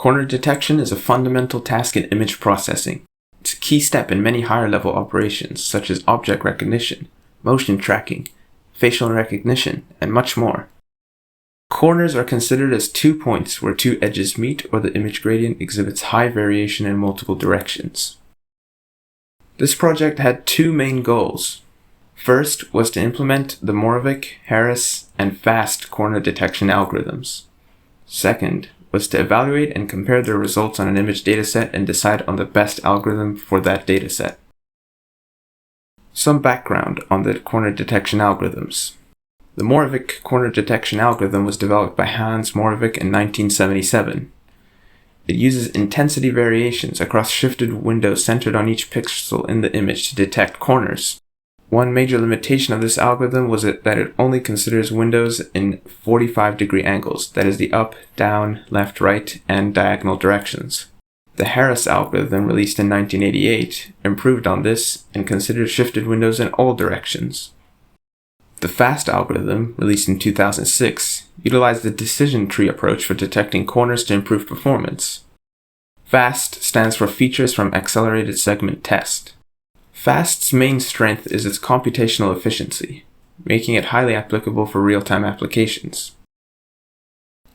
Corner detection is a fundamental task in image processing. It's a key step in many higher-level operations, such as object recognition, motion tracking, facial recognition, and much more. Corners are considered as 2 points where two edges meet or the image gradient exhibits high variation in multiple directions. This project had two main goals. First was to implement the Moravec, Harris, and FAST corner detection algorithms. Second was to evaluate and compare their results on an image dataset and decide on the best algorithm for that dataset. Some background on the corner detection algorithms. The Moravec corner detection algorithm was developed by Hans Moravec in 1977. It uses intensity variations across shifted windows centered on each pixel in the image to detect corners. One major limitation of this algorithm was that it only considers windows in 45-degree angles, that is the up, down, left, right, and diagonal directions. The Harris algorithm, released in 1988, improved on this and considered shifted windows in all directions. The FAST algorithm, released in 2006, utilized the decision tree approach for detecting corners to improve performance. FAST stands for Features from Accelerated Segment Test. FAST's main strength is its computational efficiency, making it highly applicable for real-time applications.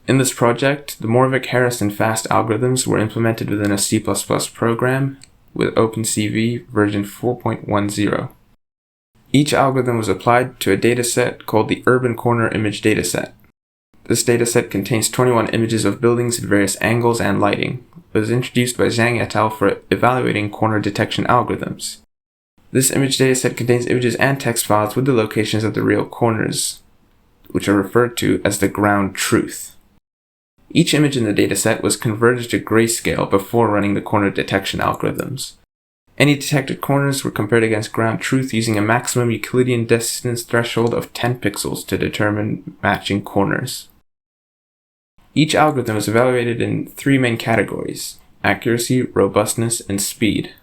In this project, the Moravec, Harris, and FAST algorithms were implemented within a C++ program with OpenCV version 4.10. Each algorithm was applied to a dataset called the Urban Corner Image Dataset. This dataset contains 21 images of buildings at various angles and lighting. It was introduced by Zhang et al. For evaluating corner detection algorithms. This image dataset contains images and text files with the locations of the real corners, which are referred to as the ground truth. Each image in the dataset was converted to grayscale before running the corner detection algorithms. Any detected corners were compared against ground truth using a maximum Euclidean distance threshold of 10 pixels to determine matching corners. Each algorithm was evaluated in three main categories: accuracy, robustness, and speed.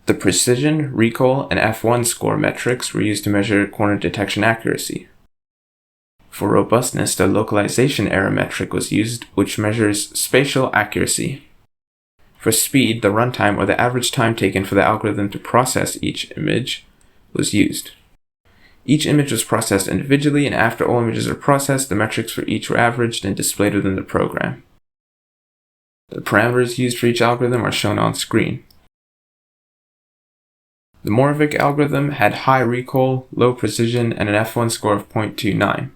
The precision, recall, and F1 score metrics were used to measure corner detection accuracy. For robustness, the localization error metric was used, which measures spatial accuracy. For speed, the runtime, or the average time taken for the algorithm to process each image, was used. Each image was processed individually, and after all images are processed, the metrics for each were averaged and displayed within the program. The parameters used for each algorithm are shown on screen. The Moravec algorithm had high recall, low precision, and an F1 score of 0.29.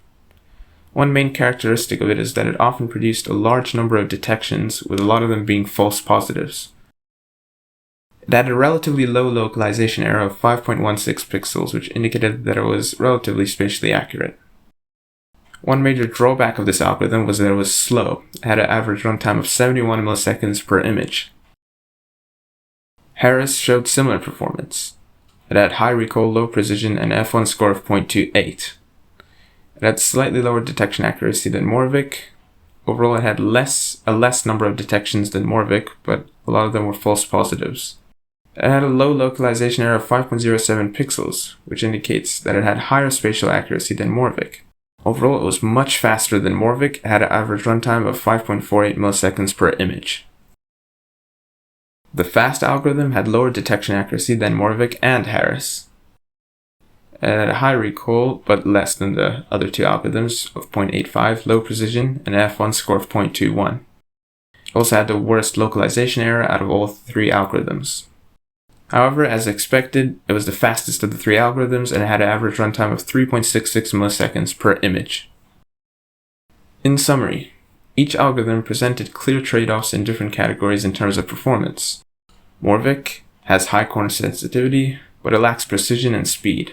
One main characteristic of it is that it often produced a large number of detections, with a lot of them being false positives. It had a relatively low localization error of 5.16 pixels, which indicated that it was relatively spatially accurate. One major drawback of this algorithm was that it was slow. It had an average runtime of 71 milliseconds per image. Harris showed similar performance. It had high recall, low precision, and an F1 score of 0.28. It had slightly lower detection accuracy than Moravec. Overall, it had a less number of detections than Moravec, but a lot of them were false positives. It had a low localization error of 5.07 pixels, which indicates that it had higher spatial accuracy than Moravec. Overall, it was much faster than Moravec. It had an average runtime of 5.48 milliseconds per image. The FAST algorithm had lower detection accuracy than Moravec and Harris. It had a high recall, but less than the other two algorithms of 0.85, low precision, and an F1 score of 0.21. It also had the worst localization error out of all three algorithms. However, as expected, it was the fastest of the three algorithms and it had an average runtime of 3.66 milliseconds per image. In summary, each algorithm presented clear trade-offs in different categories in terms of performance. Moravec has high corner sensitivity, but it lacks precision and speed.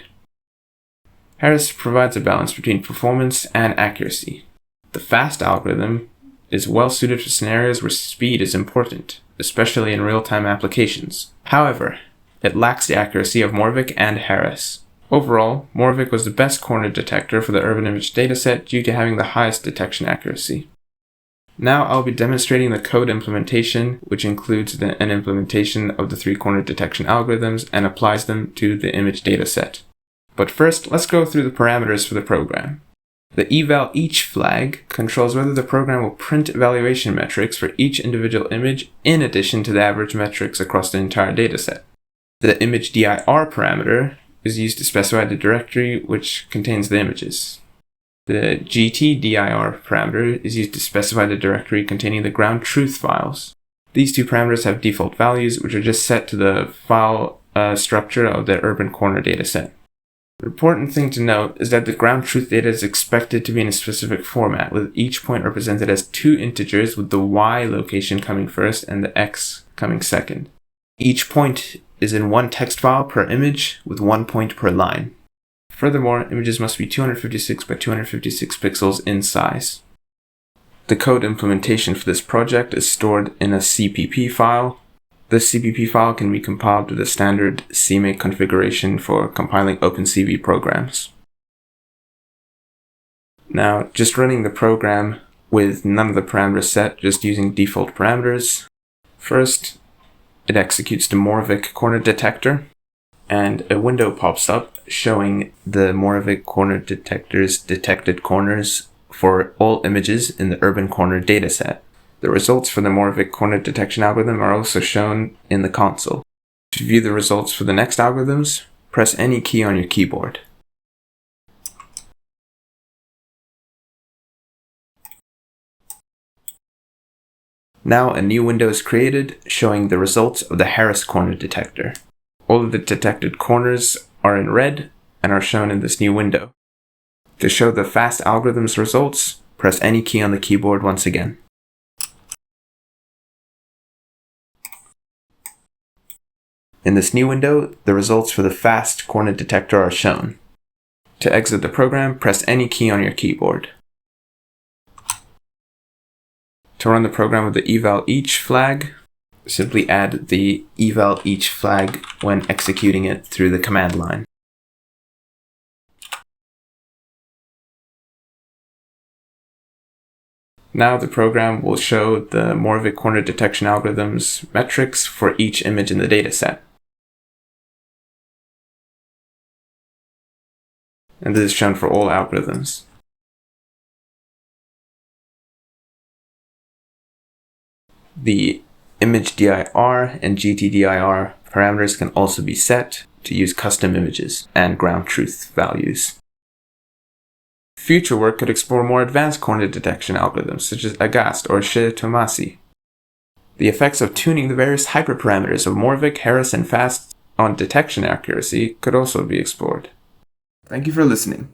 Harris provides a balance between performance and accuracy. The FAST algorithm is well suited for scenarios where speed is important, especially in real-time applications. However, it lacks the accuracy of Moravec and Harris. Overall, Moravec was the best corner detector for the urban image dataset due to having the highest detection accuracy. Now I'll be demonstrating the code implementation, which includes an implementation of the three corner detection algorithms and applies them to the image dataset. But first, let's go through the parameters for the program. The eval each flag controls whether the program will print evaluation metrics for each individual image in addition to the average metrics across the entire dataset. The image dir parameter is used to specify the directory which contains the images. The gtdir parameter is used to specify the directory containing the ground truth files. These two parameters have default values which are just set to the file structure of the urban corner dataset. The important thing to note is that the ground truth data is expected to be in a specific format, with each point represented as two integers with the y location coming first and the x coming second. Each point is in one text file per image with 1 point per line. Furthermore, images must be 256 by 256 pixels in size. The code implementation for this project is stored in a CPP file. This CPP file can be compiled with a standard CMake configuration for compiling OpenCV programs. Now, just running the program with none of the parameters set, just using default parameters. First, it executes the Moravec corner detector, and a window pops up showing the Moravec corner detector's detected corners for all images in the urban corner dataset. The results for the Moravec corner detection algorithm are also shown in the console. To view the results for the next algorithms, press any key on your keyboard. Now a new window is created showing the results of the Harris corner detector. All of the detected corners are in red and are shown in this new window. To show the fast algorithm's results, press any key on the keyboard once again. In this new window, the results for the fast corner detector are shown. To exit the program, press any key on your keyboard. To run the program with the eval each flag, simply add the eval each flag when executing it through the command line. Now the program will show the Moravec corner detection algorithm's metrics for each image in the dataset. And this is shown for all algorithms. The image dir and gtdir parameters can also be set to use custom images and ground truth values. Future work could explore more advanced corner detection algorithms such as AGAST or Shih-Tomasi. The effects of tuning the various hyperparameters of Moravec, Harris, and FAST on detection accuracy could also be explored. Thank you for listening.